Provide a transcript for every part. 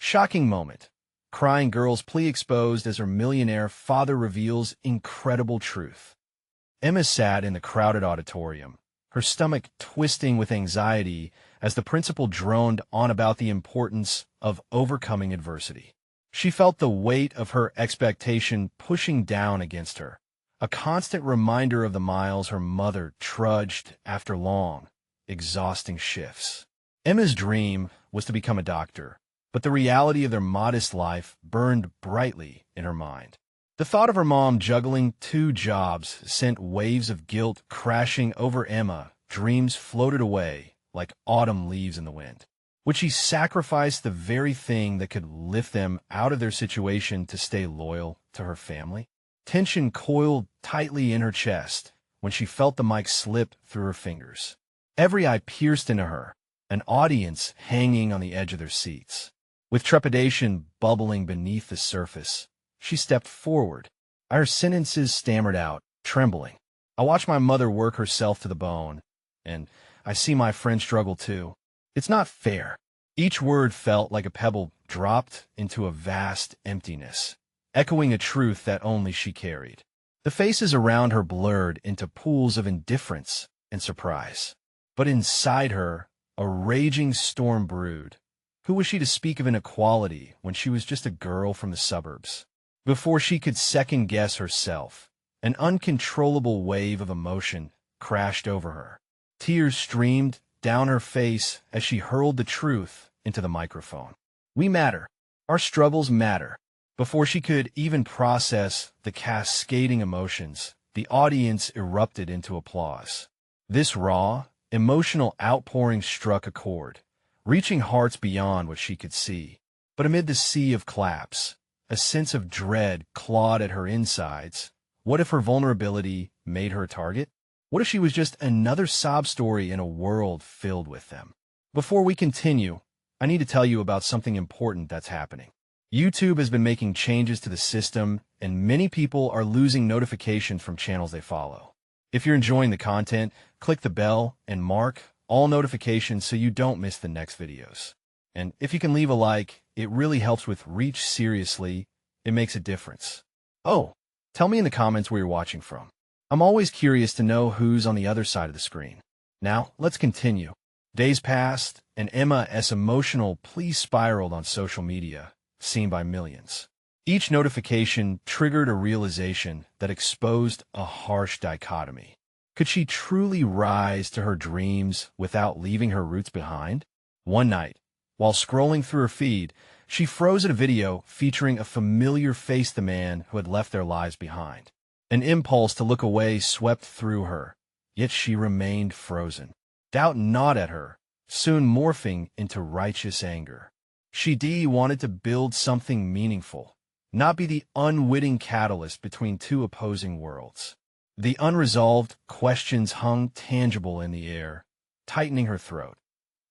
Shocking moment. Crying girl's plea exposed as her millionaire father reveals incredible truth. Emma sat in the crowded auditorium, her stomach twisting with anxiety as the principal droned on about the importance of overcoming adversity. She felt the weight of her expectation pushing down against her, a constant reminder of the miles her mother trudged after long, exhausting shifts. Emma's dream was to become a doctor, but the reality of their modest life burned brightly in her mind. The thought of her mom juggling 2 jobs sent waves of guilt crashing over Emma. Dreams floated away like autumn leaves in the wind. Would she sacrifice the very thing that could lift them out of their situation to stay loyal to her family? Tension coiled tightly in her chest when she felt the mic slip through her fingers. Every eye pierced into her, an audience hanging on the edge of their seats. With trepidation bubbling beneath the surface, she stepped forward. Her sentences stammered out, trembling. I watch my mother work herself to the bone, and I see my friend struggle too. It's not fair. Each word felt like a pebble dropped into a vast emptiness, echoing a truth that only she carried. The faces around her blurred into pools of indifference and surprise. But inside her, a raging storm brewed. Who was she to speak of inequality when she was just a girl from the suburbs? Before she could second-guess herself, an uncontrollable wave of emotion crashed over her. Tears streamed down her face as she hurled the truth into the microphone. We matter. Our struggles matter. Before she could even process the cascading emotions, the audience erupted into applause. This raw, emotional outpouring struck a chord, reaching hearts beyond what she could see. But amid the sea of claps, a sense of dread clawed at her insides. What if her vulnerability made her a target? What if she was just another sob story in a world filled with them? Before we continue, I need to tell you about something important that's happening. YouTube has been making changes to the system, and many people are losing notifications from channels they follow. If you're enjoying the content, click the bell and mark all notifications so you don't miss the next videos. And if you can leave a like, it really helps with reach. Seriously, it makes a difference. Oh, tell me in the comments where you're watching from. I'm always curious to know who's on the other side of the screen. Now, let's continue. Days passed, and Emma's emotional plea spiraled on social media, seen by millions. Each notification triggered a realization that exposed a harsh dichotomy. Could she truly rise to her dreams without leaving her roots behind? One night, while scrolling through her feed, she froze at a video featuring a familiar face, the man who had left their lives behind. An impulse to look away swept through her, yet she remained frozen. Doubt gnawed at her, soon morphing into righteous anger. She wanted to build something meaningful, not be the unwitting catalyst between 2 opposing worlds. The unresolved questions hung tangible in the air, tightening her throat.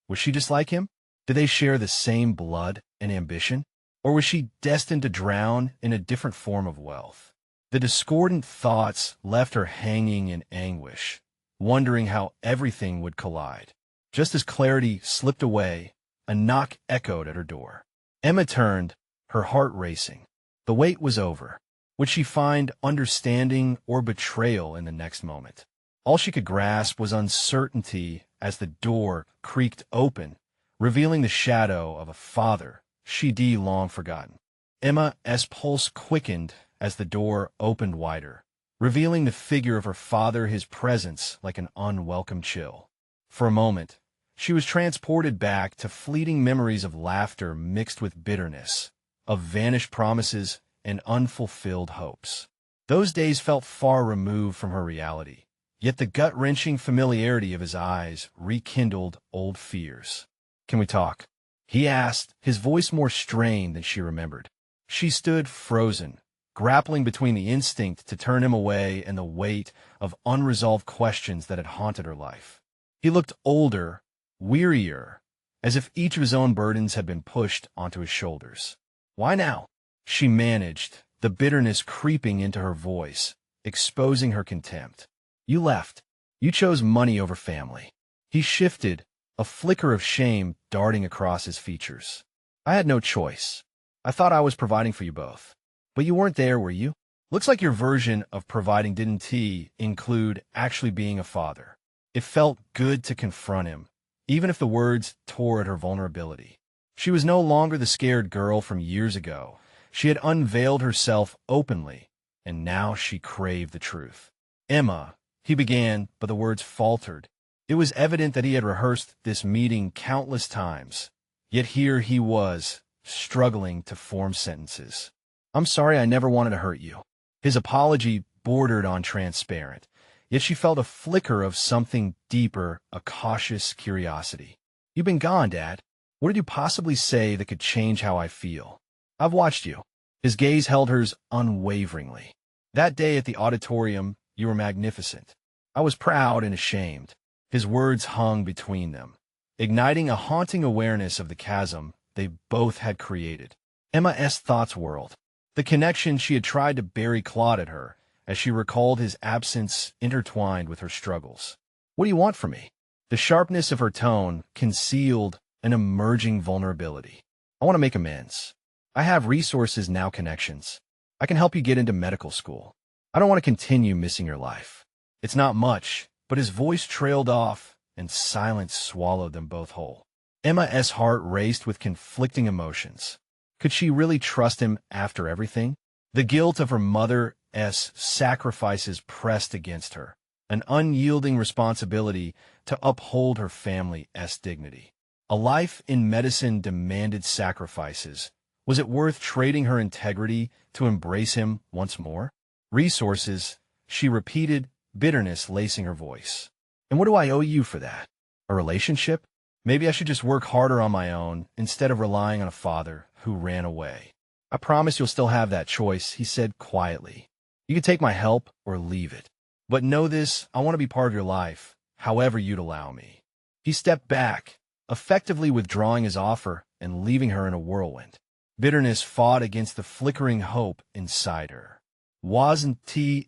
Was she just like him? Did they share the same blood and ambition? Or was she destined to drown in a different form of wealth? The discordant thoughts left her hanging in anguish, wondering how everything would collide. Just as clarity slipped away, a knock echoed at her door. Emma turned, her heart racing. The wait was over. Would she find understanding or betrayal in the next moment? All she could grasp was uncertainty as the door creaked open, revealing the shadow of a father she'd long forgotten. Emma's pulse quickened as the door opened wider, revealing the figure of her father, his presence like an unwelcome chill. For a moment, she was transported back to fleeting memories of laughter mixed with bitterness, of vanished promises and unfulfilled hopes. Those days felt far removed from her reality, yet the gut-wrenching familiarity of his eyes rekindled old fears. "Can we talk?" he asked, his voice more strained than she remembered. She stood frozen, grappling between the instinct to turn him away and the weight of unresolved questions that had haunted her life. He looked older, wearier, as if each of his own burdens had been pushed onto his shoulders. "Why now?" she managed, the bitterness creeping into her voice, exposing her contempt. "You left. You chose money over family." He shifted, a flicker of shame darting across his features. I had no choice. I thought I was providing for you both. But you weren't there, were you? Looks like your version of providing didn't include actually being a father. It felt good to confront him, even if the words tore at her vulnerability. She was no longer the scared girl from years ago. She had unveiled herself openly, and now she craved the truth. Emma, he began, but the words faltered. It was evident that he had rehearsed this meeting countless times, yet here he was, struggling to form sentences. I'm sorry, I never wanted to hurt you. His apology bordered on transparent, yet she felt a flicker of something deeper, a cautious curiosity. You've been gone, Dad. What did you possibly say that could change how I feel? I've watched you. His gaze held hers unwaveringly. That day at the auditorium, you were magnificent. I was proud and ashamed. His words hung between them, igniting a haunting awareness of the chasm they both had created. Emma's thoughts whirled. The connection she had tried to bury clawed at her, as she recalled his absence intertwined with her struggles. What do you want from me? The sharpness of her tone concealed an emerging vulnerability. I want to make amends. I have resources now, connections. I can help you get into medical school. I don't want to continue missing your life. It's not much, but his voice trailed off, and silence swallowed them both whole. Emma's heart raced with conflicting emotions. Could she really trust him after everything? The guilt of her mother's sacrifices pressed against her, an unyielding responsibility to uphold her family's dignity. A life in medicine demanded sacrifices. Was it worth trading her integrity to embrace him once more? Resources, she repeated, bitterness lacing her voice. And what do I owe you for that? A relationship? Maybe I should just work harder on my own instead of relying on a father who ran away. I promise you'll still have that choice, he said quietly. You can take my help or leave it. But know this, I want to be part of your life, however you'd allow me. He stepped back, effectively withdrawing his offer and leaving her in a whirlwind. Bitterness fought against the flickering hope inside her. Wasn't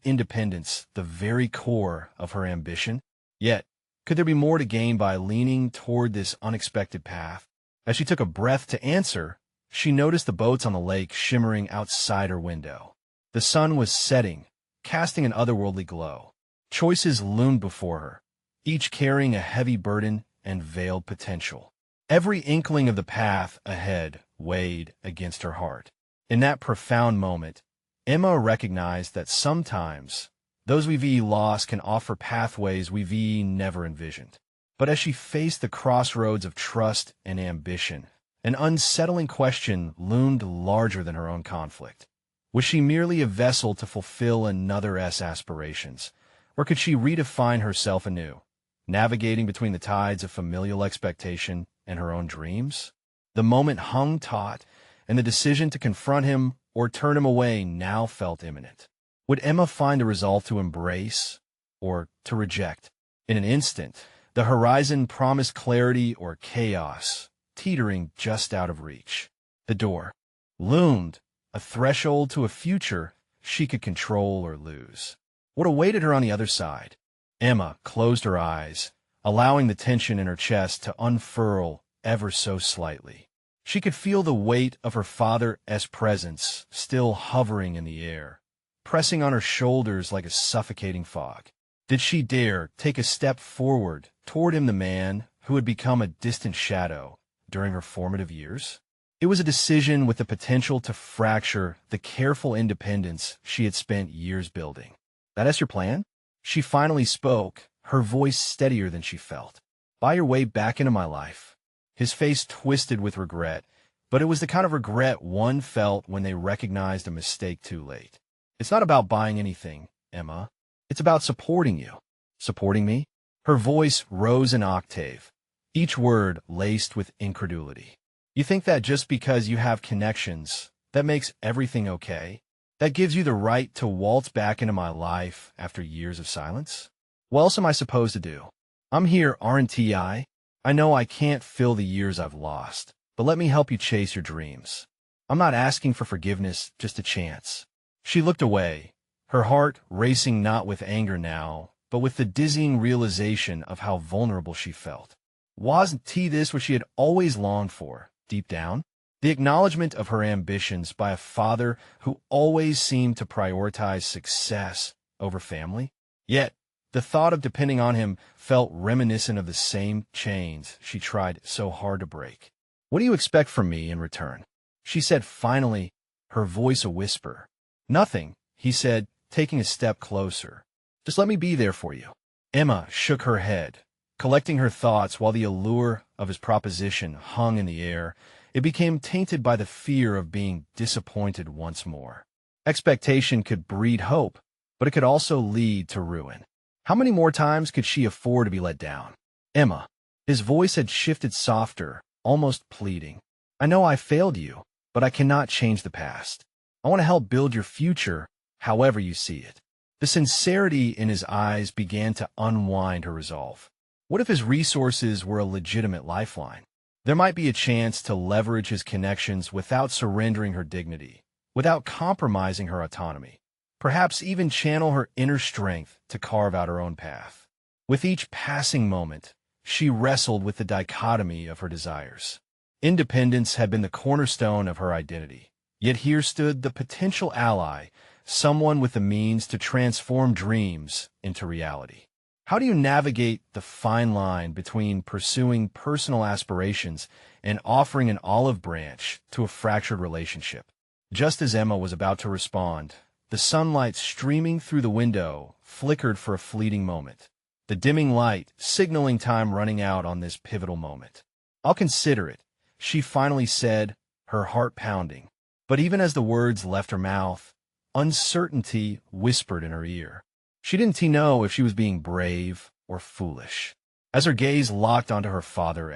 independence the very core of her ambition? Yet, could there be more to gain by leaning toward this unexpected path? As she took a breath to answer, she noticed the boats on the lake shimmering outside her window. The sun was setting, casting an otherworldly glow. Choices loomed before her, each carrying a heavy burden and veiled potential. Every inkling of the path ahead weighed against her heart. In that profound moment, Emma recognized that sometimes those we've lost can offer pathways we've never envisioned. But as she faced the crossroads of trust and ambition, an unsettling question loomed larger than her own conflict. Was she merely a vessel to fulfill another's aspirations, or could she redefine herself anew, navigating between the tides of familial expectation and her own dreams? The moment hung taut, and the decision to confront him or turn him away now felt imminent. Would Emma find the resolve to embrace or to reject? In an instant, the horizon promised clarity or chaos, teetering just out of reach. The door loomed, a threshold to a future she could control or lose. What awaited her on the other side? Emma closed her eyes, allowing the tension in her chest to unfurl ever so slightly. She could feel the weight of her father's presence still hovering in the air, pressing on her shoulders like a suffocating fog. Did she dare take a step forward toward him, the man who had become a distant shadow during her formative years? It was a decision with the potential to fracture the careful independence she had spent years building. That's your plan? She finally spoke, her voice steadier than she felt. Buy your way back into my life. His face twisted with regret, but it was the kind of regret one felt when they recognized a mistake too late. It's not about buying anything, Emma. It's about supporting you. Supporting me? Her voice rose an octave, each word laced with incredulity. You think that just because you have connections, that makes everything okay? That gives you the right to waltz back into my life after years of silence? What else am I supposed to do? I'm here, aren't I? I know I can't fill the years I've lost, but let me help you chase your dreams. I'm not asking for forgiveness, just a chance. She looked away, her heart racing not with anger now, but with the dizzying realization of how vulnerable she felt. Wasn't this what she had always longed for, deep down? The acknowledgement of her ambitions by a father who always seemed to prioritize success over family. Yet, the thought of depending on him felt reminiscent of the same chains she tried so hard to break. "What do you expect from me in return?" she said finally, her voice a whisper. "Nothing," he said, taking a step closer. "Just let me be there for you." Emma shook her head, collecting her thoughts while the allure of his proposition hung in the air. It became tainted by the fear of being disappointed once more. Expectation could breed hope, but it could also lead to ruin. How many more times could she afford to be let down? "Emma." His voice had shifted softer, almost pleading. "I know I failed you, but I cannot change the past. I want to help build your future, however you see it." The sincerity in his eyes began to unwind her resolve. What if his resources were a legitimate lifeline? There might be a chance to leverage his connections without surrendering her dignity, without compromising her autonomy. Perhaps even channel her inner strength to carve out her own path. With each passing moment, she wrestled with the dichotomy of her desires. Independence had been the cornerstone of her identity, yet here stood the potential ally, someone with the means to transform dreams into reality. How do you navigate the fine line between pursuing personal aspirations and offering an olive branch to a fractured relationship? Just as Emma was about to respond, the sunlight streaming through the window flickered for a fleeting moment, the dimming light signaling time running out on this pivotal moment. "I'll consider it," she finally said, her heart pounding. But even as the words left her mouth, uncertainty whispered in her ear. She didn't know if she was being brave or foolish. As her gaze locked onto her father,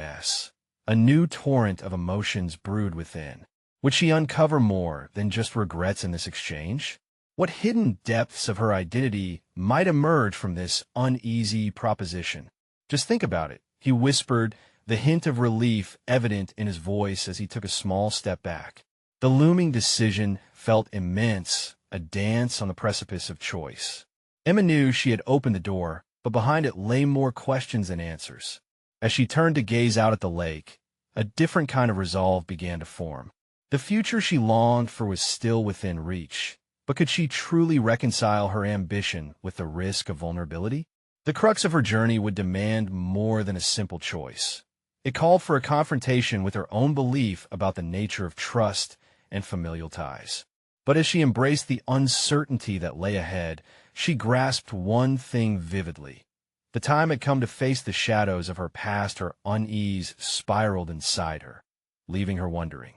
a new torrent of emotions brewed within. Would she uncover more than just regrets in this exchange? What hidden depths of her identity might emerge from this uneasy proposition? "Just think about it," he whispered, the hint of relief evident in his voice as he took a small step back. The looming decision felt immense, a dance on the precipice of choice. Emma knew she had opened the door, but behind it lay more questions than answers. As she turned to gaze out at the lake, a different kind of resolve began to form. The future she longed for was still within reach. But could she truly reconcile her ambition with the risk of vulnerability? The crux of her journey would demand more than a simple choice. It called for a confrontation with her own belief about the nature of trust and familial ties. But as she embraced the uncertainty that lay ahead, she grasped one thing vividly. The time had come to face the shadows of her past. Her unease spiraled inside her, leaving her wondering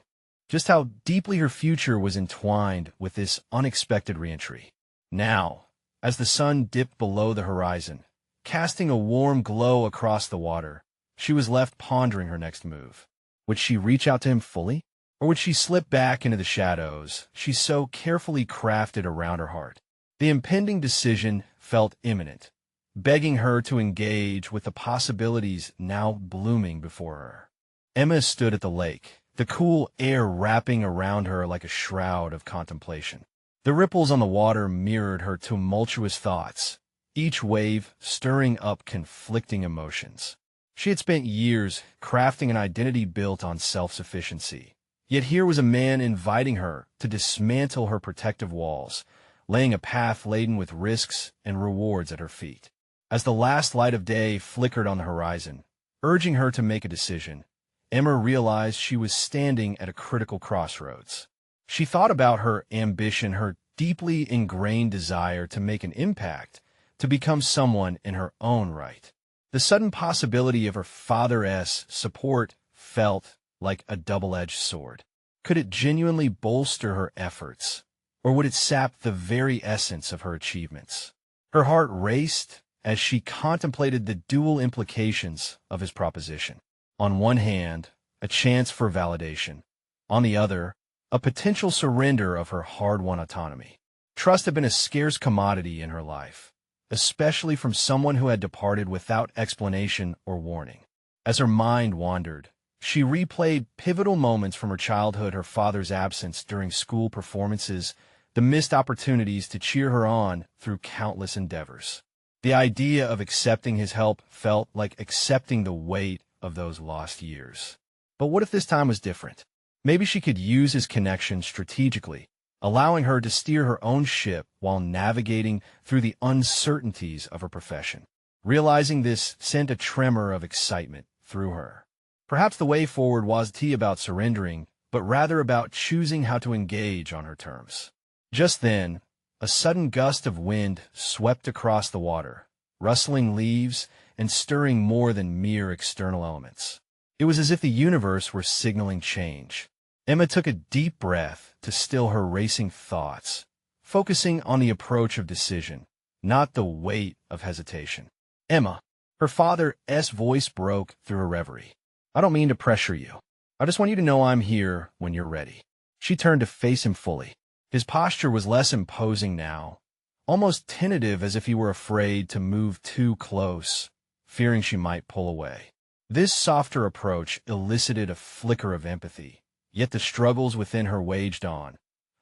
just how deeply her future was entwined with this unexpected reentry. Now, as the sun dipped below the horizon, casting a warm glow across the water, she was left pondering her next move. Would she reach out to him fully? Or would she slip back into the shadows she so carefully crafted around her heart? The impending decision felt imminent, begging her to engage with the possibilities now blooming before her. Emma stood at the lake, the cool air wrapping around her like a shroud of contemplation. The ripples on the water mirrored her tumultuous thoughts, each wave stirring up conflicting emotions. She had spent years crafting an identity built on self-sufficiency. Yet here was a man inviting her to dismantle her protective walls, laying a path laden with risks and rewards at her feet. As the last light of day flickered on the horizon, urging her to make a decision, Emma realized she was standing at a critical crossroads. She thought about her ambition, her deeply ingrained desire to make an impact, to become someone in her own right. The sudden possibility of her father's support felt like a double-edged sword. Could it genuinely bolster her efforts, or would it sap the very essence of her achievements? Her heart raced as she contemplated the dual implications of his proposition. On one hand, a chance for validation. On the other, a potential surrender of her hard-won autonomy. Trust had been a scarce commodity in her life, especially from someone who had departed without explanation or warning. As her mind wandered, she replayed pivotal moments from her childhood, her father's absence during school performances, the missed opportunities to cheer her on through countless endeavors. The idea of accepting his help felt like accepting the weight of those lost years. But what if this time was different? Maybe she could use his connection strategically, allowing her to steer her own ship while navigating through the uncertainties of her profession. Realizing this sent a tremor of excitement through her. Perhaps the way forward wasn't about surrendering, but rather about choosing how to engage on her terms. Just then, a sudden gust of wind swept across the water, rustling leaves and stirring more than mere external elements. It was as if the universe were signaling change. Emma took a deep breath to still her racing thoughts, focusing on the approach of decision, not the weight of hesitation. Emma, her father's voice broke through her reverie. I don't mean to pressure you. I just want you to know I'm here when you're ready. She turned to face him fully. His posture was less imposing now, almost tentative, as if he were afraid to move too close, fearing she might pull away. This softer approach elicited a flicker of empathy, yet the struggles within her waged on.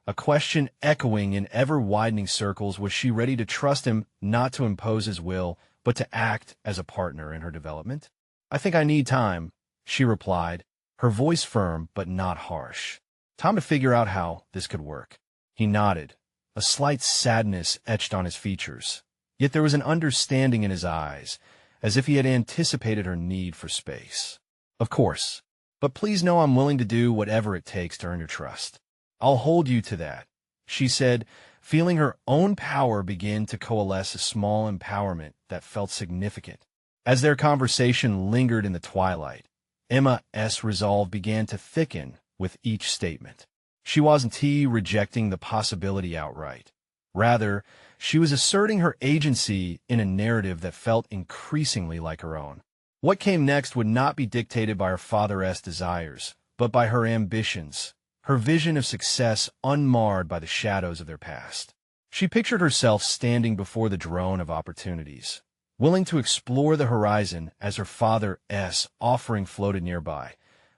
A question echoing in ever-widening circles: was she ready to trust him, not to impose his will, but to act as a partner in her development? I think I need time, she replied, her voice firm but not harsh. Time to figure out how this could work. He nodded, a slight sadness etched on his features, yet there was an understanding in his eyes, as if he had anticipated her need for space. Of course, but please know I'm willing to do whatever it takes to earn your trust. I'll hold you to that, she said, feeling her own power begin to coalesce, a small empowerment that felt significant. As their conversation lingered in the twilight, Emma's resolve began to thicken with each statement. She wasn't rejecting the possibility outright. Rather, she was asserting her agency in a narrative that felt increasingly like her own. What came next would not be dictated by her father's desires, but by her ambitions, her vision of success unmarred by the shadows of their past. She pictured herself standing before the drone of opportunities, willing to explore the horizon as her father's offering floated nearby,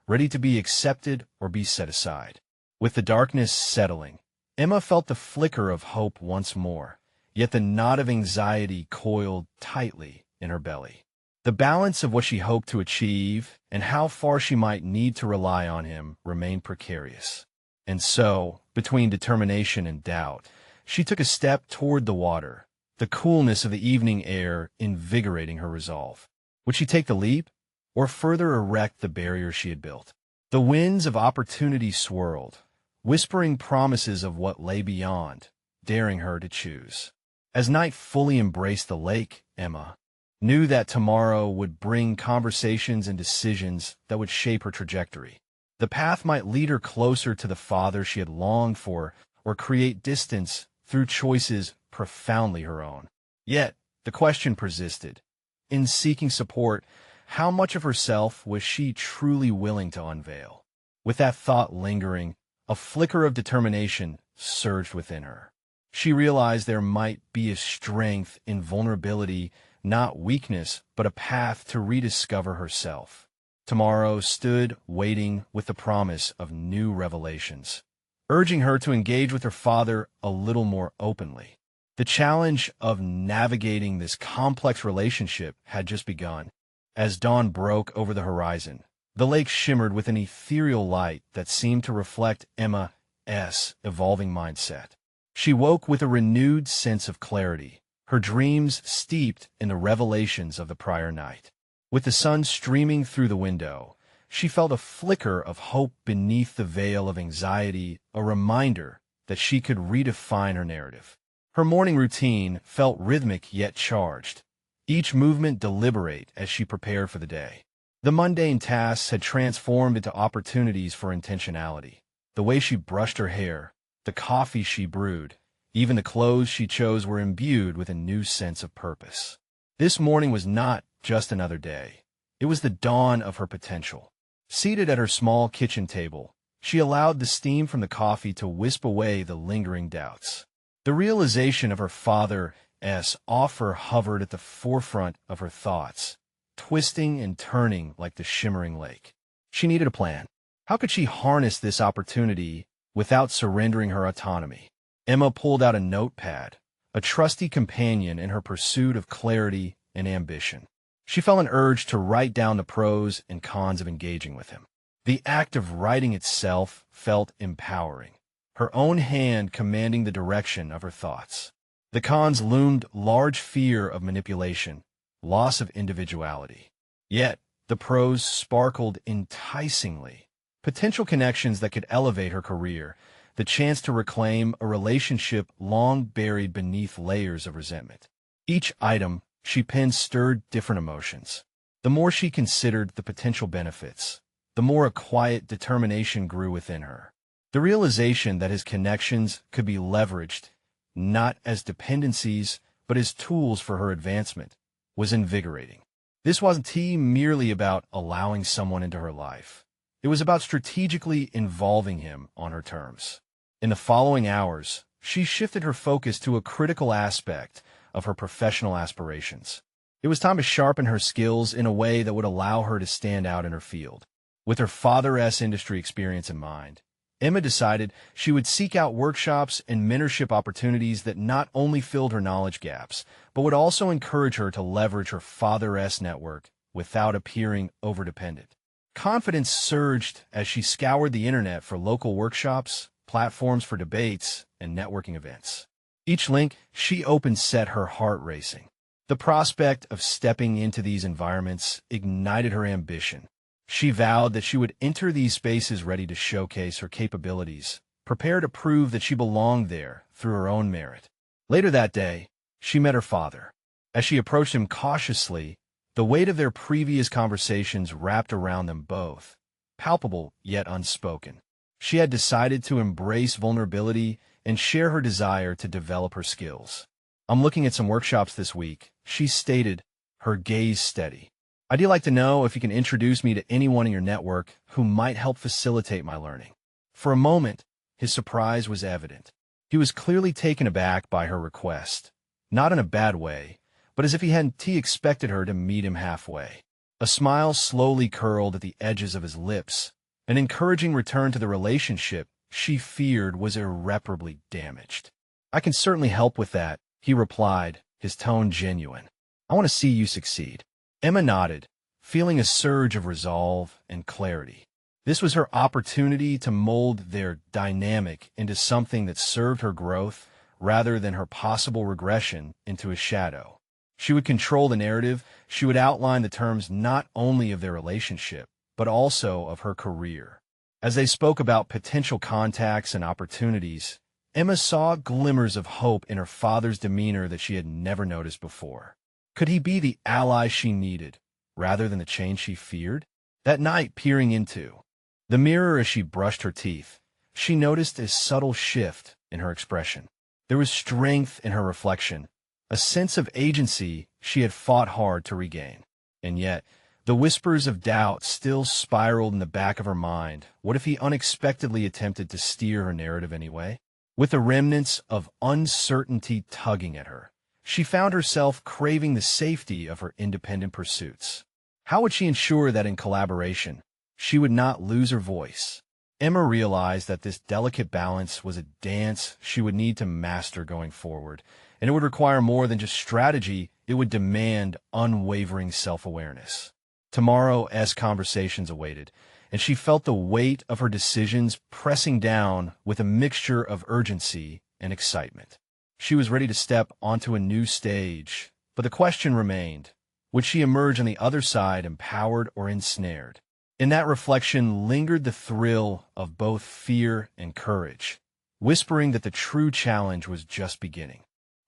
ready to be accepted or be set aside. With the darkness settling, Emma felt the flicker of hope once more, yet the knot of anxiety coiled tightly in her belly. The balance of what she hoped to achieve and how far she might need to rely on him remained precarious. And so, between determination and doubt, she took a step toward the water, the coolness of the evening air invigorating her resolve. Would she take the leap, or further erect the barrier she had built? The winds of opportunity swirled, whispering promises of what lay beyond, daring her to choose. As night fully embraced the lake, Emma knew that tomorrow would bring conversations and decisions that would shape her trajectory. The path might lead her closer to the father she had longed for, or create distance through choices profoundly her own. Yet, the question persisted. In seeking support, how much of herself was she truly willing to unveil? With that thought lingering, a flicker of determination surged within her. She realized there might be a strength in vulnerability, not weakness, but a path to rediscover herself. Tomorrow stood waiting with the promise of new revelations, urging her to engage with her father a little more openly. The challenge of navigating this complex relationship had just begun. As dawn broke over the horizon, the lake shimmered with an ethereal light that seemed to reflect Emma's evolving mindset. She woke with a renewed sense of clarity, her dreams steeped in the revelations of the prior night. With the sun streaming through the window, she felt a flicker of hope beneath the veil of anxiety, a reminder that she could redefine her narrative. Her morning routine felt rhythmic yet charged, each movement deliberate as she prepared for the day. The mundane tasks had transformed into opportunities for intentionality. The way she brushed her hair, the coffee she brewed, even the clothes she chose were imbued with a new sense of purpose. This morning was not just another day. It was the dawn of her potential. Seated at her small kitchen table, she allowed the steam from the coffee to wisp away the lingering doubts. The realization of her father's offer hovered at the forefront of her thoughts, twisting and turning like the shimmering lake. She needed a plan. How could she harness this opportunity without surrendering her autonomy? Emma pulled out a notepad, a trusty companion in her pursuit of clarity and ambition. She felt an urge to write down the pros and cons of engaging with him. The act of writing itself felt empowering, her own hand commanding the direction of her thoughts. The cons loomed large: fear of manipulation, loss of individuality. Yet, the pros sparkled enticingly. Potential connections that could elevate her career, the chance to reclaim a relationship long buried beneath layers of resentment. Each item she penned stirred different emotions. The more she considered the potential benefits, the more a quiet determination grew within her. The realization that his connections could be leveraged, not as dependencies, but as tools for her advancement, was invigorating. This wasn't merely about allowing someone into her life. It was about strategically involving him on her terms. In the following hours, she shifted her focus to a critical aspect of her professional aspirations. It was time to sharpen her skills in a way that would allow her to stand out in her field. With her father's industry experience in mind, Emma decided she would seek out workshops and mentorship opportunities that not only filled her knowledge gaps, but would also encourage her to leverage her father's network without appearing overdependent. Confidence surged as she scoured the internet for local workshops, platforms for debates, and networking events. Each link she opened set her heart racing. The prospect of stepping into these environments ignited her ambition. She vowed that she would enter these spaces ready to showcase her capabilities, prepared to prove that she belonged there through her own merit. Later that day, she met her father. As she approached him cautiously, the weight of their previous conversations wrapped around them both, palpable yet unspoken. She had decided to embrace vulnerability and share her desire to develop her skills. "I'm looking at some workshops this week," she stated, her gaze steady. "I'd like to know if you can introduce me to anyone in your network who might help facilitate my learning." For a moment, his surprise was evident. He was clearly taken aback by her request, not in a bad way, but as if he hadn't expected her to meet him halfway. A smile slowly curled at the edges of his lips, an encouraging return to the relationship she feared was irreparably damaged. "I can certainly help with that," he replied, his tone genuine. "I want to see you succeed." Emma nodded, feeling a surge of resolve and clarity. This was her opportunity to mold their dynamic into something that served her growth rather than her possible regression into a shadow. She would control the narrative. She would outline the terms not only of their relationship, but also of her career. As they spoke about potential contacts and opportunities, Emma saw glimmers of hope in her father's demeanor that she had never noticed before. Could he be the ally she needed, rather than the change she feared? That night, peering into the mirror as she brushed her teeth, she noticed a subtle shift in her expression. There was strength in her reflection, a sense of agency she had fought hard to regain. And yet, the whispers of doubt still spiraled in the back of her mind. What if he unexpectedly attempted to steer her narrative anyway? With the remnants of uncertainty tugging at her, she found herself craving the safety of her independent pursuits. How would she ensure that in collaboration, she would not lose her voice? Emma realized that this delicate balance was a dance she would need to master going forward, and it would require more than just strategy. It would demand unwavering self-awareness. Tomorrow's conversations awaited, and she felt the weight of her decisions pressing down with a mixture of urgency and excitement. She was ready to step onto a new stage, but the question remained: would she emerge on the other side empowered or ensnared? In that reflection lingered the thrill of both fear and courage, whispering that the true challenge was just beginning.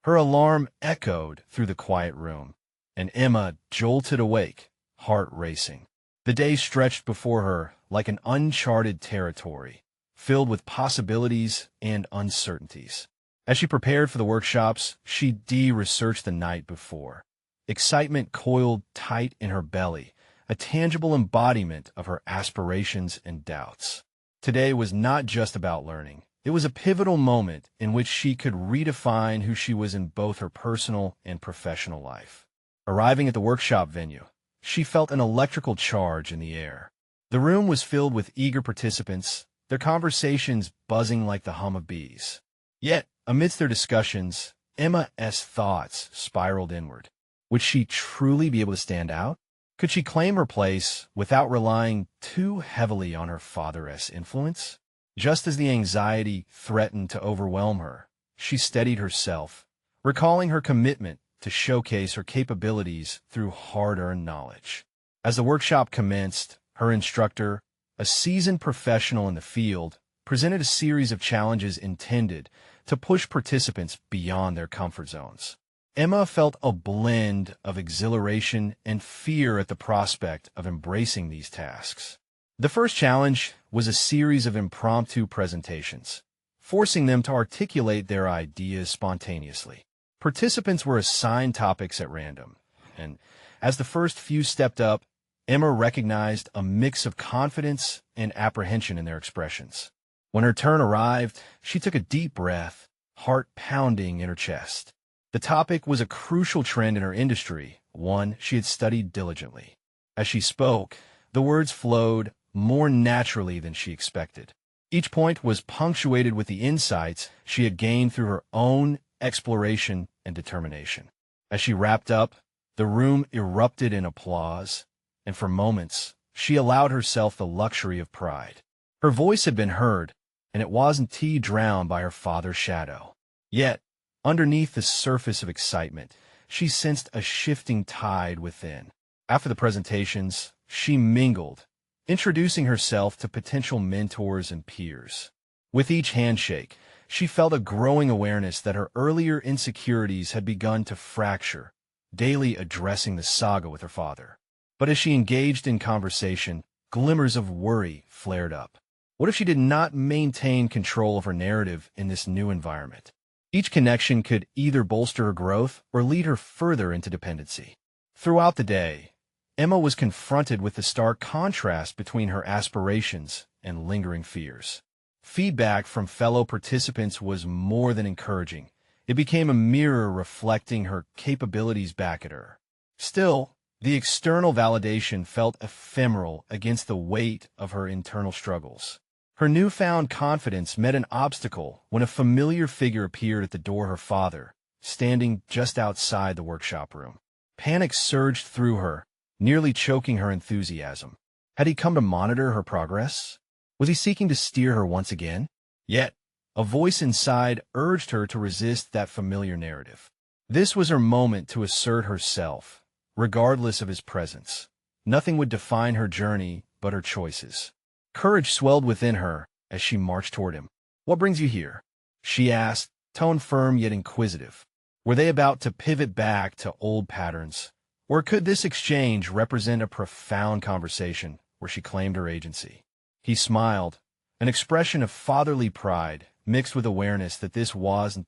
Her alarm echoed through the quiet room, and Emma jolted awake, heart racing. The day stretched before her like an uncharted territory, filled with possibilities and uncertainties. As she prepared for the workshops, she researched the night before. Excitement coiled tight in her belly, a tangible embodiment of her aspirations and doubts. Today was not just about learning. It was a pivotal moment in which she could redefine who she was in both her personal and professional life. Arriving at the workshop venue, she felt an electrical charge in the air. The room was filled with eager participants, their conversations buzzing like the hum of bees. Yet, amidst their discussions, Emma's thoughts spiraled inward. Would she truly be able to stand out? Could she claim her place without relying too heavily on her father's influence? Just as the anxiety threatened to overwhelm her, she steadied herself, recalling her commitment to showcase her capabilities through hard-earned knowledge. As the workshop commenced, her instructor, a seasoned professional in the field, presented a series of challenges intended to push participants beyond their comfort zones. Emma felt a blend of exhilaration and fear at the prospect of embracing these tasks. The first challenge was a series of impromptu presentations, forcing them to articulate their ideas spontaneously. Participants were assigned topics at random, and as the first few stepped up, Emma recognized a mix of confidence and apprehension in their expressions. When her turn arrived, she took a deep breath, heart pounding in her chest. The topic was a crucial trend in her industry, one she had studied diligently. As she spoke, the words flowed more naturally than she expected. Each point was punctuated with the insights she had gained through her own exploration and determination. As she wrapped up, the room erupted in applause, and for moments, she allowed herself the luxury of pride. Her voice had been heard, and it wasn't drowned by her father's shadow. Yet, underneath the surface of excitement, she sensed a shifting tide within. After the presentations, she mingled, introducing herself to potential mentors and peers. With each handshake, she felt a growing awareness that her earlier insecurities had begun to fracture, daily addressing the saga with her father. But as she engaged in conversation, glimmers of worry flared up. What if she did not maintain control of her narrative in this new environment? Each connection could either bolster her growth or lead her further into dependency. Throughout the day, Emma was confronted with the stark contrast between her aspirations and lingering fears. Feedback from fellow participants was more than encouraging. It became a mirror reflecting her capabilities back at her. Still, the external validation felt ephemeral against the weight of her internal struggles. Her newfound confidence met an obstacle when a familiar figure appeared at the door, her father, standing just outside the workshop room. Panic surged through her, nearly choking her enthusiasm. Had he come to monitor her progress? Was he seeking to steer her once again? Yet, a voice inside urged her to resist that familiar narrative. This was her moment to assert herself, regardless of his presence. Nothing would define her journey but her choices. Courage swelled within her as she marched toward him. "What brings you here?" she asked, tone firm yet inquisitive. Were they about to pivot back to old patterns? Or could this exchange represent a profound conversation where she claimed her agency? He smiled, an expression of fatherly pride mixed with awareness that this wasn't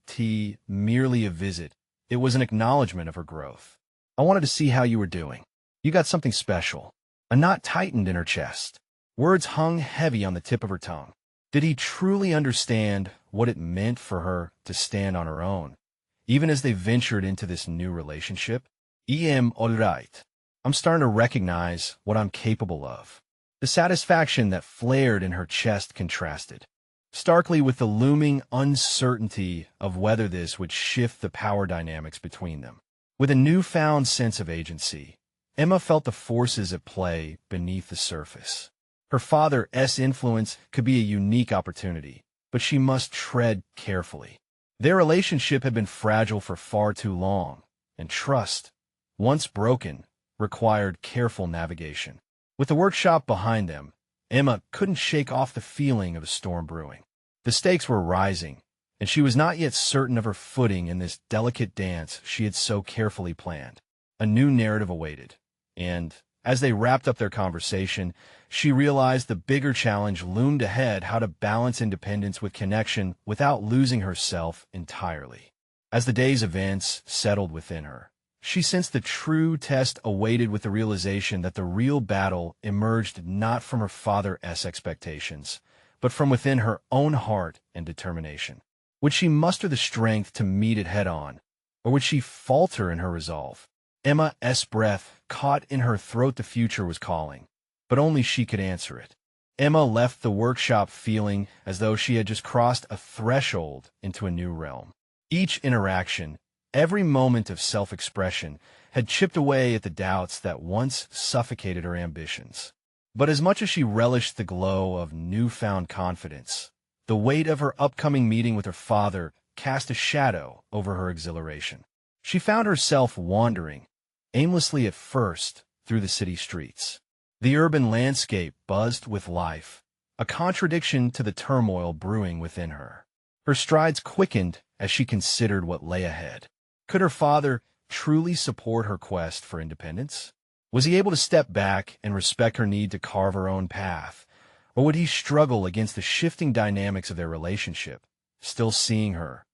merely a visit. It was an acknowledgement of her growth. "I wanted to see how you were doing. You got something special." A knot tightened in her chest. Words hung heavy on the tip of her tongue. Did he truly understand what it meant for her to stand on her own, even as they ventured into this new relationship? All right. I'm starting to recognize what I'm capable of." The satisfaction that flared in her chest contrasted starkly with the looming uncertainty of whether this would shift the power dynamics between them. With a newfound sense of agency, Emma felt the forces at play beneath the surface. Her father's influence could be a unique opportunity, but she must tread carefully. Their relationship had been fragile for far too long, and trust, once broken, required careful navigation. With the workshop behind them, Emma couldn't shake off the feeling of a storm brewing. The stakes were rising, and she was not yet certain of her footing in this delicate dance she had so carefully planned. A new narrative awaited, and, as they wrapped up their conversation, she realized the bigger challenge loomed ahead: how to balance independence with connection without losing herself entirely. As the day's events settled within her, she sensed the true test awaited, with the realization that the real battle emerged not from her father's expectations, but from within her own heart and determination. Would she muster the strength to meet it head-on, or would she falter in her resolve? Emma's breath caught in her throat. The future was calling, but only she could answer it. Emma left the workshop feeling as though she had just crossed a threshold into a new realm. Each interaction, Every moment of self-expression had chipped away at the doubts that once suffocated her ambitions. But as much as she relished the glow of newfound confidence, the weight of her upcoming meeting with her father cast a shadow over her exhilaration. She found herself wandering, aimlessly at first, through the city streets. The urban landscape buzzed with life, a contradiction to the turmoil brewing within her. Her strides quickened as she considered what lay ahead. Could her father truly support her quest for independence? Was he able to step back and respect her need to carve her own path? Or would he struggle against the shifting dynamics of their relationship, still seeing her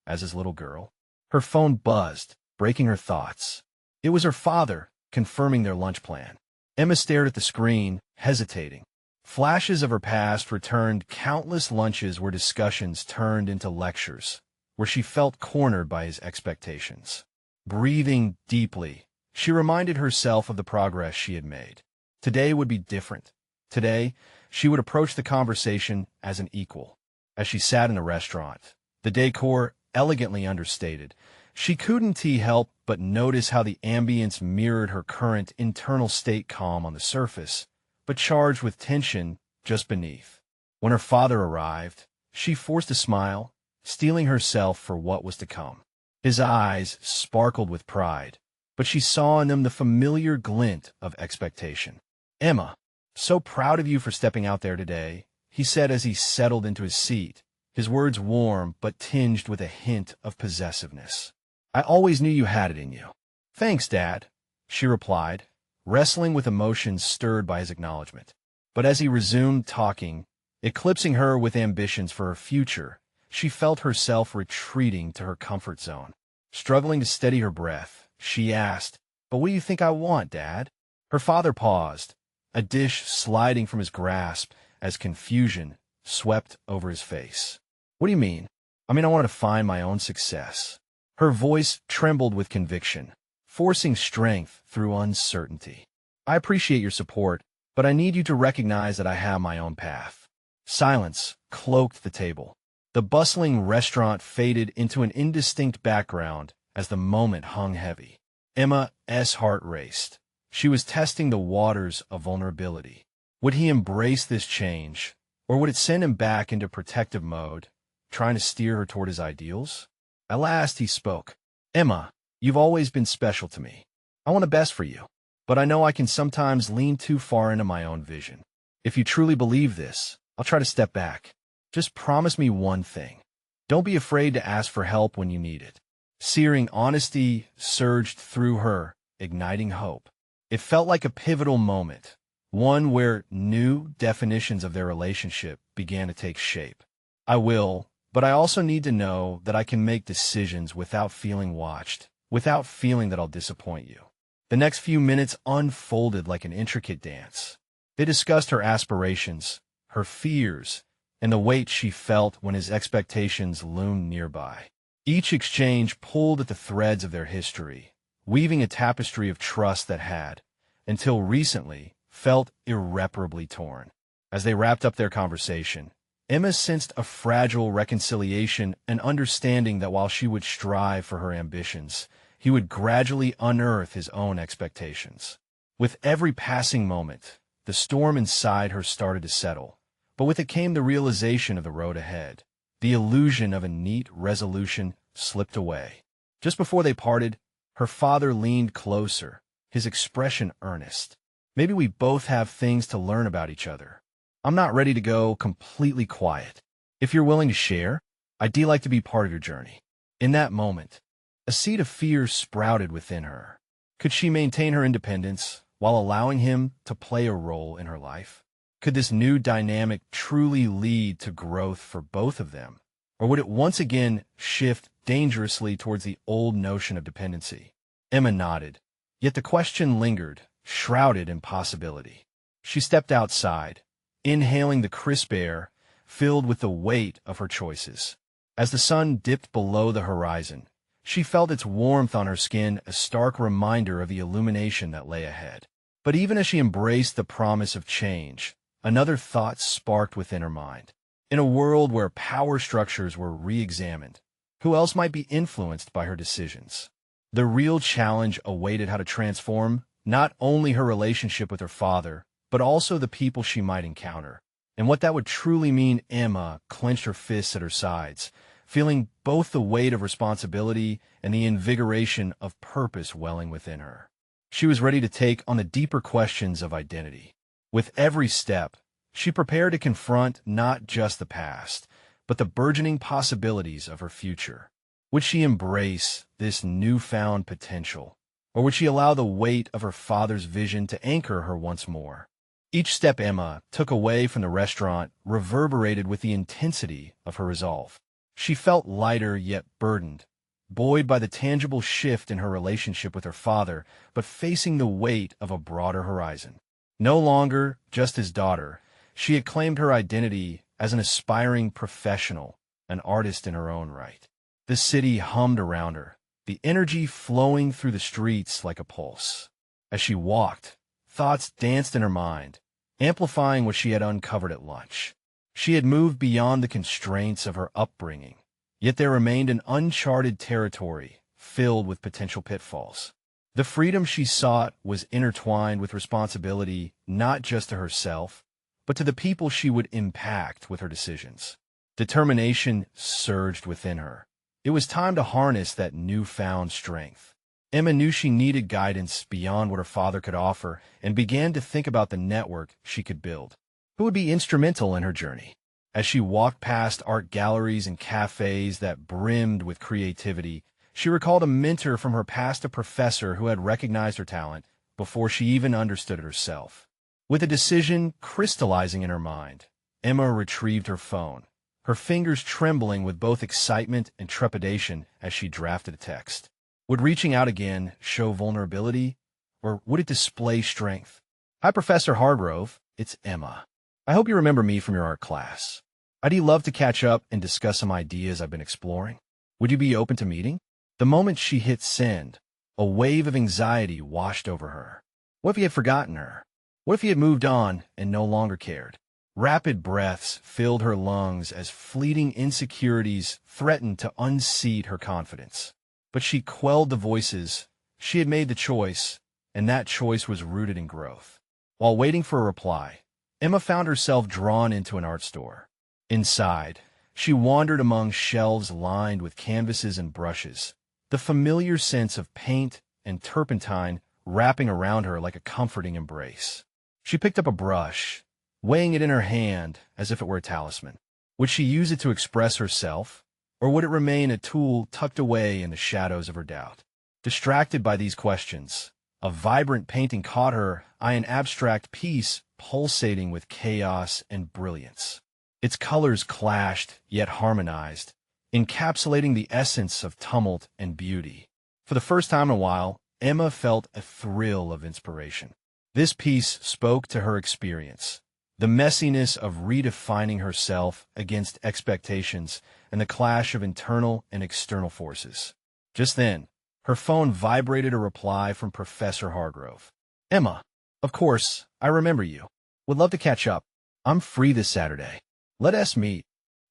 as his little girl? Her phone buzzed, breaking her thoughts. It was her father, confirming their lunch plan. Emma stared at the screen, hesitating. Flashes of her past returned, countless lunches where discussions turned into lectures, where she felt cornered by his expectations. Breathing deeply, she reminded herself of the progress she had made. Today would be different. Today, she would approach the conversation as an equal. As she sat in a restaurant, the decor elegantly understated, she couldn't help but notice how the ambience mirrored her current internal state, calm on the surface, but charged with tension just beneath. When her father arrived, she forced a smile, steeling herself for what was to come. His eyes sparkled with pride, but she saw in them the familiar glint of expectation. "Emma, so proud of you for stepping out there today," he said as he settled into his seat, his words warm but tinged with a hint of possessiveness. "I always knew you had it in you." "Thanks, Dad," she replied, wrestling with emotions stirred by his acknowledgement. But as he resumed talking, eclipsing her with ambitions for her future, she felt herself retreating to her comfort zone. Struggling to steady her breath, she asked, "But what do you think I want, Dad?" Her father paused, a dish sliding from his grasp as confusion swept over his face. "What do you mean?" I want to find my own success." Her voice trembled with conviction, forcing strength through uncertainty. "I appreciate your support, but I need you to recognize that I have my own path." Silence cloaked the table. The bustling restaurant faded into an indistinct background as the moment hung heavy. Emma's heart raced. She was testing the waters of vulnerability. Would he embrace this change, or would it send him back into protective mode, trying to steer her toward his ideals? At last he spoke. "Emma, you've always been special to me. I want the best for you, but I know I can sometimes lean too far into my own vision. If you truly believe this, I'll try to step back. Just promise me one thing. Don't be afraid to ask for help when you need it." Searing honesty surged through her, igniting hope. It felt like a pivotal moment, one where new definitions of their relationship began to take shape. "I will, but I also need to know that I can make decisions without feeling watched, without feeling that I'll disappoint you." The next few minutes unfolded like an intricate dance. They discussed her aspirations, her fears, and the weight she felt when his expectations loomed nearby. Each exchange pulled at the threads of their history, weaving a tapestry of trust that had, until recently, felt irreparably torn. As they wrapped up their conversation, Emma sensed a fragile reconciliation and understanding that while she would strive for her ambitions, he would gradually unearth his own expectations. With every passing moment, the storm inside her started to settle, but with it came the realization of the road ahead. The illusion of a neat resolution slipped away. Just before they parted, her father leaned closer, his expression earnest. "Maybe we both have things to learn about each other. I'm not ready to go completely quiet. If you're willing to share, I'd like to be part of your journey." In that moment, a seed of fear sprouted within her. Could she maintain her independence while allowing him to play a role in her life? Could this new dynamic truly lead to growth for both of them? Or would it once again shift dangerously towards the old notion of dependency? Emma nodded, yet the question lingered, shrouded in possibility. She stepped outside, inhaling the crisp air, filled with the weight of her choices. As the sun dipped below the horizon, she felt its warmth on her skin, a stark reminder of the illumination that lay ahead. But even as she embraced the promise of change, another thought sparked within her mind. In a world where power structures were re-examined, Who else might be influenced by her decisions? The real challenge awaited how to transform not only her relationship with her father, but also the people she might encounter. And what that would truly mean. Emma clenched her fists at her sides, feeling both the weight of responsibility and the invigoration of purpose welling within her. She was ready to take on the deeper questions of identity. With every step, she prepared to confront not just the past, but the burgeoning possibilities of her future. Would she embrace this newfound potential, or would she allow the weight of her father's vision to anchor her once more? Each step Emma took away from the restaurant reverberated with the intensity of her resolve. She felt lighter yet burdened, buoyed by the tangible shift in her relationship with her father, but facing the weight of a broader horizon. No longer just his daughter, she had claimed her identity as an aspiring professional, an artist in her own right. The city hummed around her, the energy flowing through the streets like a pulse. As she walked, thoughts danced in her mind, amplifying what she had uncovered at lunch. She had moved beyond the constraints of her upbringing, yet there remained an uncharted territory filled with potential pitfalls. The freedom she sought was intertwined with responsibility not just to herself, but to the people she would impact with her decisions. Determination surged within her. It was time to harness that newfound strength. Emma knew she needed guidance beyond what her father could offer and began to think about the network she could build. Who would be instrumental in her journey? As she walked past art galleries and cafes that brimmed with creativity, she recalled a mentor from her past, a professor who had recognized her talent before she even understood it herself. With a decision crystallizing in her mind, Emma retrieved her phone, her fingers trembling with both excitement and trepidation as she drafted a text. Would reaching out again show vulnerability, or would it display strength? Hi, Professor Hargrove. It's Emma. I hope you remember me from your art class. I'd love to catch up and discuss some ideas I've been exploring. Would you be open to meeting? The moment she hit send, a wave of anxiety washed over her. What if he had forgotten her? What if he had moved on and no longer cared? Rapid breaths filled her lungs as fleeting insecurities threatened to unseat her confidence. But she quelled the voices. She had made the choice, and that choice was rooted in growth. While waiting for a reply, Emma found herself drawn into an art store. Inside, she wandered among shelves lined with canvases and brushes, the familiar sense of paint and turpentine wrapping around her like a comforting embrace. She picked up a brush, weighing it in her hand as if it were a talisman. Would she use it to express herself, or would it remain a tool tucked away in the shadows of her doubt? Distracted by these questions, a vibrant painting caught her eye, an abstract piece pulsating with chaos and brilliance. Its colors clashed, yet harmonized, encapsulating the essence of tumult and beauty. For the first time in a while, Emma felt a thrill of inspiration. This piece spoke to her experience, the messiness of redefining herself against expectations and the clash of internal and external forces. Just then, her phone vibrated, a reply from Professor Hargrove. Emma, of course, I remember you. Would love to catch up. I'm free this Saturday. Let us meet.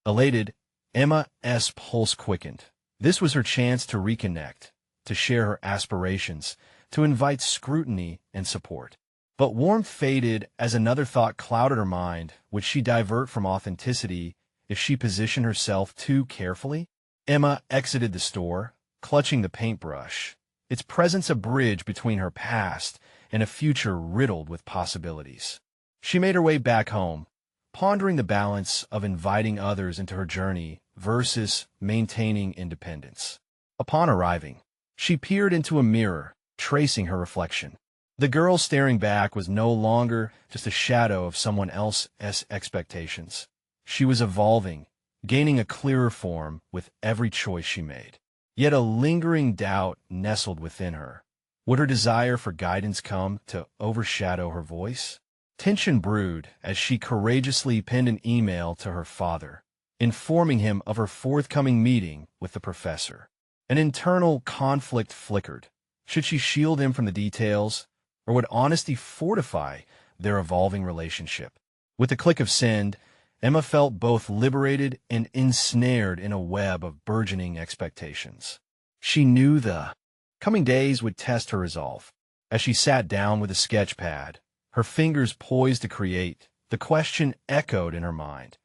Elated, Emma's pulse quickened. This was her chance to reconnect, to share her aspirations, to invite scrutiny and support. But warmth faded as another thought clouded her mind. Would she divert from authenticity if she positioned herself too carefully? Emma exited the store, clutching the paintbrush, its presence a bridge between her past and a future riddled with possibilities. She made her way back home, pondering the balance of inviting others into her journey versus maintaining independence. Upon arriving, she peered into a mirror, tracing her reflection. The girl staring back was no longer just a shadow of someone else's expectations. She was evolving, gaining a clearer form with every choice she made. Yet a lingering doubt nestled within her. Would her desire for guidance come to overshadow her voice? Tension brewed as she courageously penned an email to her father, informing him of her forthcoming meeting with the professor. An internal conflict flickered. Should she shield him from the details, or would honesty fortify their evolving relationship? With a click of send, Emma felt both liberated and ensnared in a web of burgeoning expectations. She knew the coming days would test her resolve. As she sat down with a sketch pad, her fingers poised to create, the question echoed in her mind.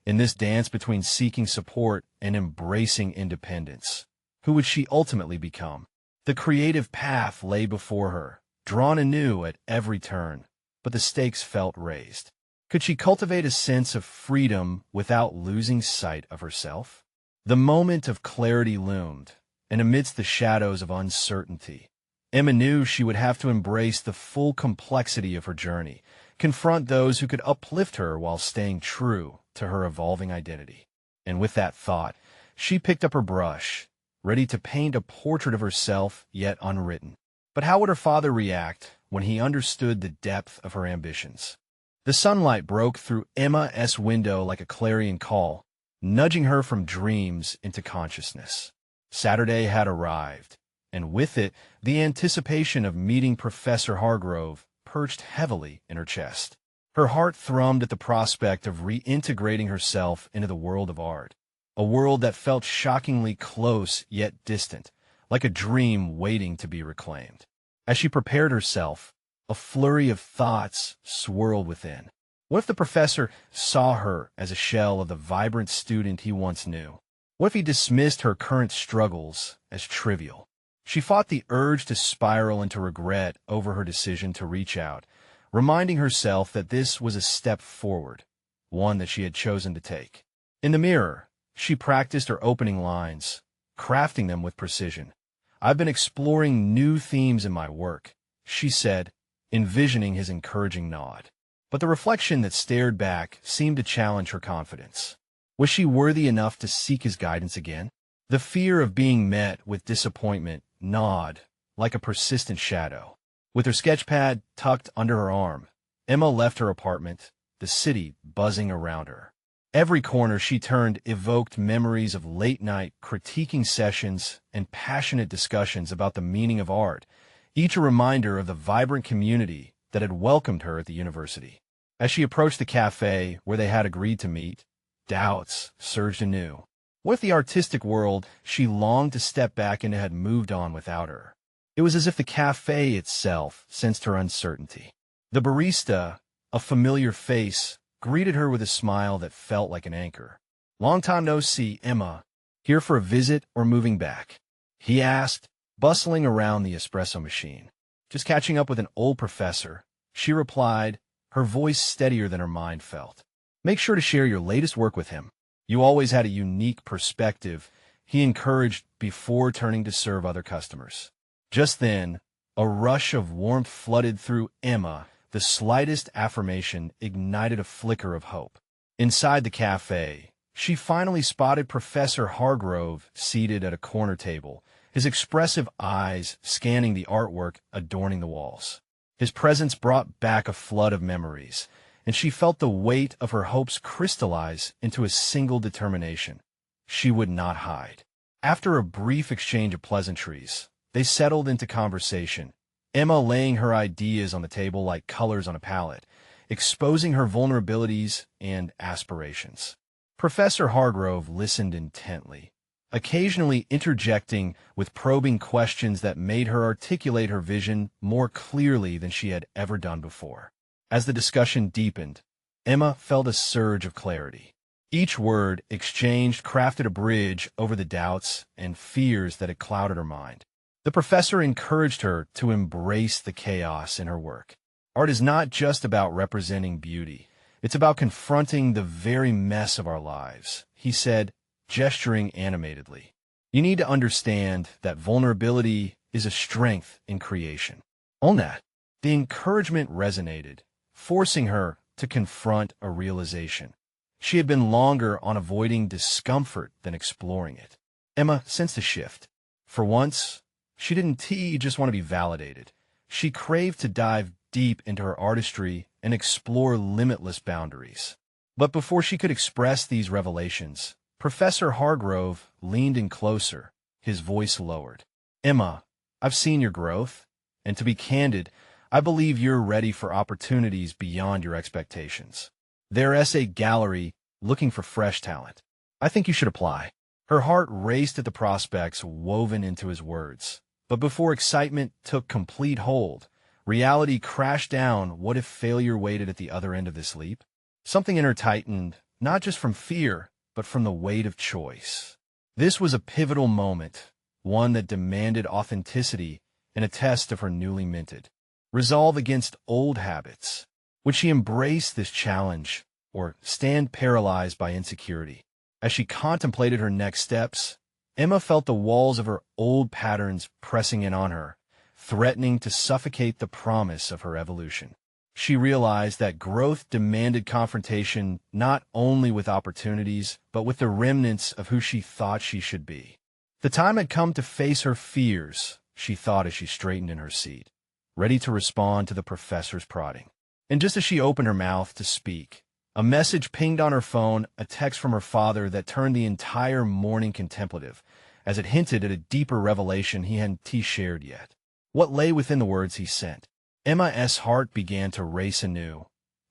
In this dance between seeking support and embracing independence, who would she ultimately become? The creative path lay before her, drawn anew at every turn, but the stakes felt raised. Could she cultivate a sense of freedom without losing sight of herself? The moment of clarity loomed, and amidst the shadows of uncertainty, Emma knew she would have to embrace the full complexity of her journey, confront those who could uplift her while staying true to her evolving identity. And with that thought, she picked up her brush, ready to paint a portrait of herself yet unwritten. But how would her father react when he understood the depth of her ambitions? The sunlight broke through Emma's window like a clarion call, nudging her from dreams into consciousness. Saturday had arrived, and with it, the anticipation of meeting Professor Hargrove perched heavily in her chest. Her heart thrummed at the prospect of reintegrating herself into the world of art, a world that felt shockingly close yet distant, like a dream waiting to be reclaimed. As she prepared herself, a flurry of thoughts swirled within. What if the professor saw her as a shell of the vibrant student he once knew? What if he dismissed her current struggles as trivial? She fought the urge to spiral into regret over her decision to reach out, reminding herself that this was a step forward, one that she had chosen to take. In the mirror, she practiced her opening lines, crafting them with precision. "I've been exploring new themes in my work," she said, envisioning his encouraging nod. But the reflection that stared back seemed to challenge her confidence. Was she worthy enough to seek his guidance again? The fear of being met with disappointment gnawed like a persistent shadow. With her sketchpad tucked under her arm, Emma left her apartment, the city buzzing around her. Every corner she turned evoked memories of late-night critiquing sessions and passionate discussions about the meaning of art, each a reminder of the vibrant community that had welcomed her at the university. As she approached the cafe where they had agreed to meet, doubts surged anew. What if the artistic world she longed to step back into had moved on without her? It was as if the cafe itself sensed her uncertainty. The barista, a familiar face, greeted her with a smile that felt like an anchor. "Long time no see, Emma. Here for a visit or moving back?" he asked, bustling around the espresso machine. "Just catching up with an old professor," she replied, her voice steadier than her mind felt. "Make sure to share your latest work with him. You always had a unique perspective," he encouraged before turning to serve other customers. Just then, a rush of warmth flooded through Emma. The slightest affirmation ignited a flicker of hope. Inside the cafe, she finally spotted Professor Hargrove seated at a corner table, his expressive eyes scanning the artwork adorning the walls. His presence brought back a flood of memories, and she felt the weight of her hopes crystallize into a single determination. She would not hide. After a brief exchange of pleasantries, they settled into conversation, Emma laying her ideas on the table like colors on a palette, exposing her vulnerabilities and aspirations. Professor Hargrove listened intently, occasionally interjecting with probing questions that made her articulate her vision more clearly than she had ever done before. As the discussion deepened, Emma felt a surge of clarity. Each word exchanged crafted a bridge over the doubts and fears that had clouded her mind. The professor encouraged her to embrace the chaos in her work. Art is not just about representing beauty. It's about confronting the very mess of our lives, he said, gesturing animatedly. You need to understand that vulnerability is a strength in creation. Own that. The encouragement resonated, forcing her to confront a realization. She had been longer on avoiding discomfort than exploring it. Emma sensed a shift. For once, she didn't just want to be validated. She craved to dive deep into her artistry and explore limitless boundaries. But before she could express these revelations, Professor Hargrove leaned in closer, his voice lowered. "Emma, I've seen your growth, and to be candid, I believe you're ready for opportunities beyond your expectations. Their essay gallery looking for fresh talent. I think you should apply. Her heart raced at the prospects woven into his words. But before excitement took complete hold, reality crashed down. What if failure waited at the other end of this leap? Something in her tightened, not just from fear, but from the weight of choice. This was a pivotal moment, one that demanded authenticity and a test of her newly minted resolve against old habits. Would she embrace this challenge or stand paralyzed by insecurity? As she contemplated her next steps, Emma felt the walls of her old patterns pressing in on her, threatening to suffocate the promise of her evolution. She realized that growth demanded confrontation not only with opportunities, but with the remnants of who she thought she should be. The time had come to face her fears, she thought as she straightened in her seat, ready to respond to the professor's prodding. And just as she opened her mouth to speak, a message pinged on her phone, a text from her father that turned the entire morning contemplative, as it hinted at a deeper revelation he hadn't shared yet. What lay within the words he sent? Emma's heart began to race anew,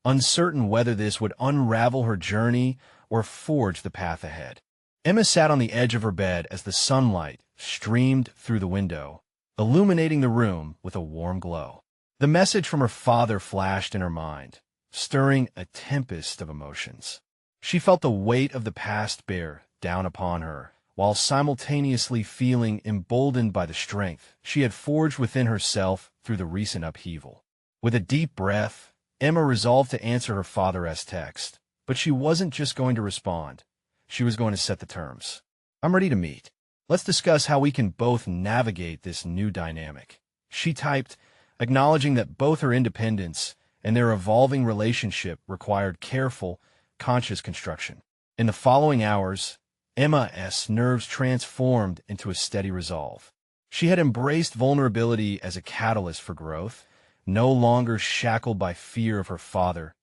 uncertain whether this would unravel her journey or forge the path ahead. Emma sat on the edge of her bed as the sunlight streamed through the window, illuminating the room with a warm glow. The message from her father flashed in her mind, stirring a tempest of emotions. She felt the weight of the past bear down upon her, while simultaneously feeling emboldened by the strength she had forged within herself through the recent upheaval. With a deep breath, Emma resolved to answer her father's text, but she wasn't just going to respond. She was going to set the terms. I'm ready to meet. Let's discuss how we can both navigate this new dynamic. She typed, acknowledging that both her independence and their evolving relationship required careful, conscious construction. In the following hours, Emma's nerves transformed into a steady resolve. She had embraced vulnerability as a catalyst for growth, no longer shackled by fear of her father's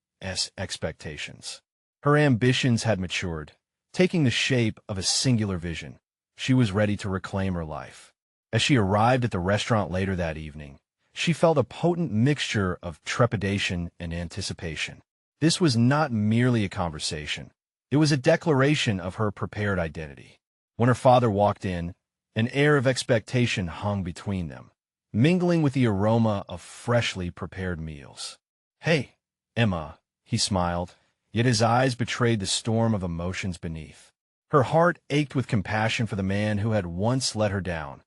expectations. Her ambitions had matured, taking the shape of a singular vision. She was ready to reclaim her life. As she arrived at the restaurant later that evening, she felt a potent mixture of trepidation and anticipation. This was not merely a conversation. It was a declaration of her prepared identity. When her father walked in, an air of expectation hung between them, mingling with the aroma of freshly prepared meals. "Hey, Emma," he smiled, yet his eyes betrayed the storm of emotions beneath. Her heart ached with compassion for the man who had once let her down.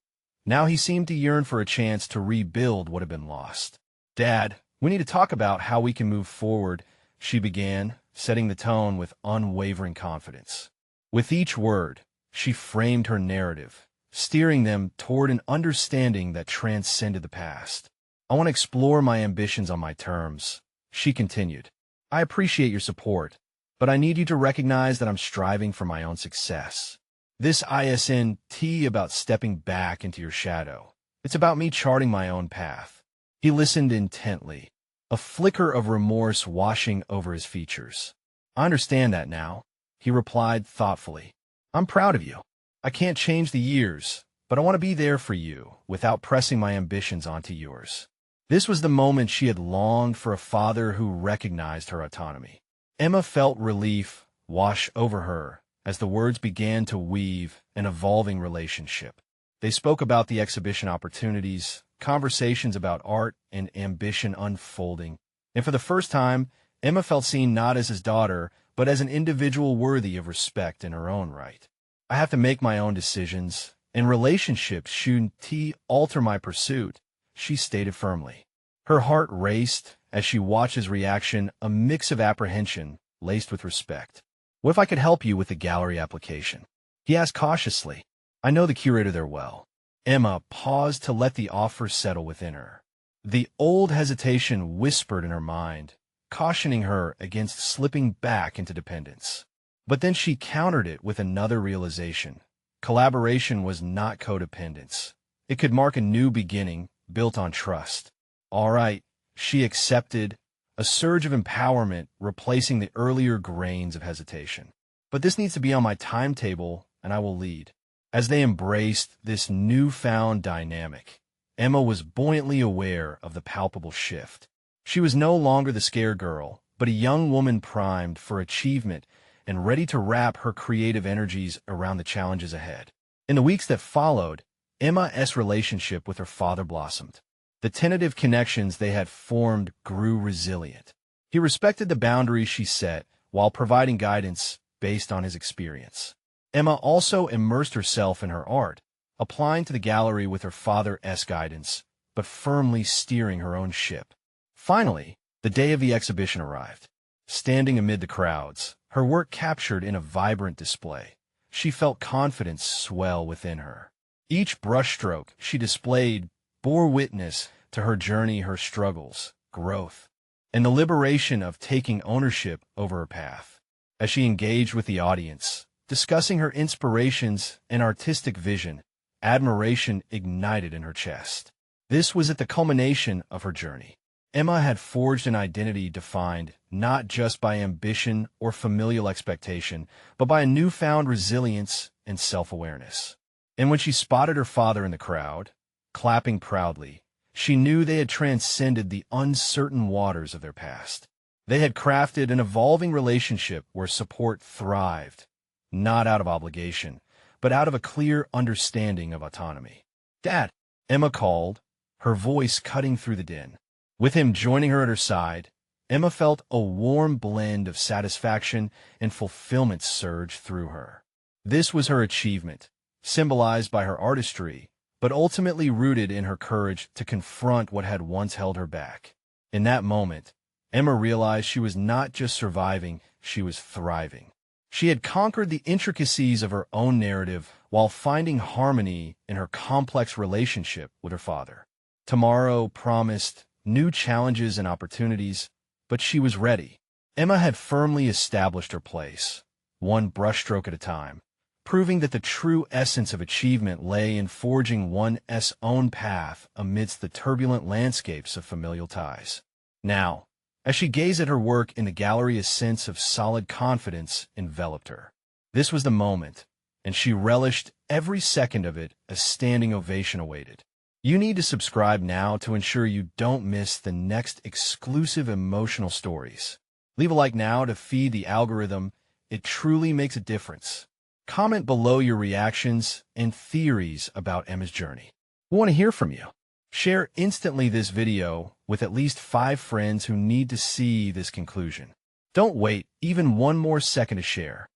Now he seemed to yearn for a chance to rebuild what had been lost. "Dad, we need to talk about how we can move forward," she began, setting the tone with unwavering confidence. With each word, she framed her narrative, steering them toward an understanding that transcended the past. "I want to explore my ambitions on my terms," she continued. "I appreciate your support, but I need you to recognize that I'm striving for my own success. This isn't about stepping back into your shadow. It's about me charting my own path." He listened intently, a flicker of remorse washing over his features. "I understand that now," he replied thoughtfully. "I'm proud of you. I can't change the years, but I want to be there for you without pressing my ambitions onto yours." This was the moment she had longed for, a father who recognized her autonomy. Emma felt relief wash over her as the words began to weave an evolving relationship. They spoke about the exhibition opportunities, conversations about art and ambition unfolding, and for the first time, Emma felt seen not as his daughter, but as an individual worthy of respect in her own right. "I have to make my own decisions, and relationships shouldn't alter my pursuit," she stated firmly. Her heart raced as she watched his reaction, a mix of apprehension laced with respect. "What if I could help you with the gallery application?" he asked cautiously. "I know the curator there well." Emma paused to let the offer settle within her. The old hesitation whispered in her mind, cautioning her against slipping back into dependence. But then she countered it with another realization. Collaboration was not codependence. It could mark a new beginning, built on trust. "All right," she accepted, a surge of empowerment replacing the earlier grains of hesitation. "But this needs to be on my timetable, and I will lead." As they embraced this newfound dynamic, Emma was buoyantly aware of the palpable shift. She was no longer the scared girl, but a young woman primed for achievement and ready to wrap her creative energies around the challenges ahead. In the weeks that followed, Emma's relationship with her father blossomed. The tentative connections they had formed grew resilient. He respected the boundaries she set while providing guidance based on his experience. Emma also immersed herself in her art, applying to the gallery with her father's guidance, but firmly steering her own ship. Finally, the day of the exhibition arrived. Standing amid the crowds, her work captured in a vibrant display, she felt confidence swell within her. Each brushstroke she displayed bore witness to her journey, her struggles, growth, and the liberation of taking ownership over her path. As she engaged with the audience, discussing her inspirations and artistic vision, admiration ignited in her chest. This was at the culmination of her journey. Emma had forged an identity defined not just by ambition or familial expectation, but by a newfound resilience and self-awareness. And when she spotted her father in the crowd, clapping proudly, she knew they had transcended the uncertain waters of their past. They had crafted an evolving relationship where support thrived, not out of obligation, but out of a clear understanding of autonomy. "Dad," Emma called, her voice cutting through the din. With him joining her at her side, Emma felt a warm blend of satisfaction and fulfillment surge through her. This was her achievement, symbolized by her artistry, but ultimately rooted in her courage to confront what had once held her back. In that moment, Emma realized she was not just surviving, she was thriving. She had conquered the intricacies of her own narrative while finding harmony in her complex relationship with her father. Tomorrow promised new challenges and opportunities, but she was ready. Emma had firmly established her place, one brushstroke at a time, proving that the true essence of achievement lay in forging one's own path amidst the turbulent landscapes of familial ties. Now, as she gazed at her work in the gallery, a sense of solid confidence enveloped her. This was the moment, and she relished every second of it. A standing ovation awaited. You need to subscribe now to ensure you don't miss the next exclusive emotional stories. Leave a like now to feed the algorithm. It truly makes a difference. Comment below your reactions and theories about Emma's journey. We want to hear from you. Share instantly this video with at least 5 friends who need to see this conclusion. Don't wait even one more second to share.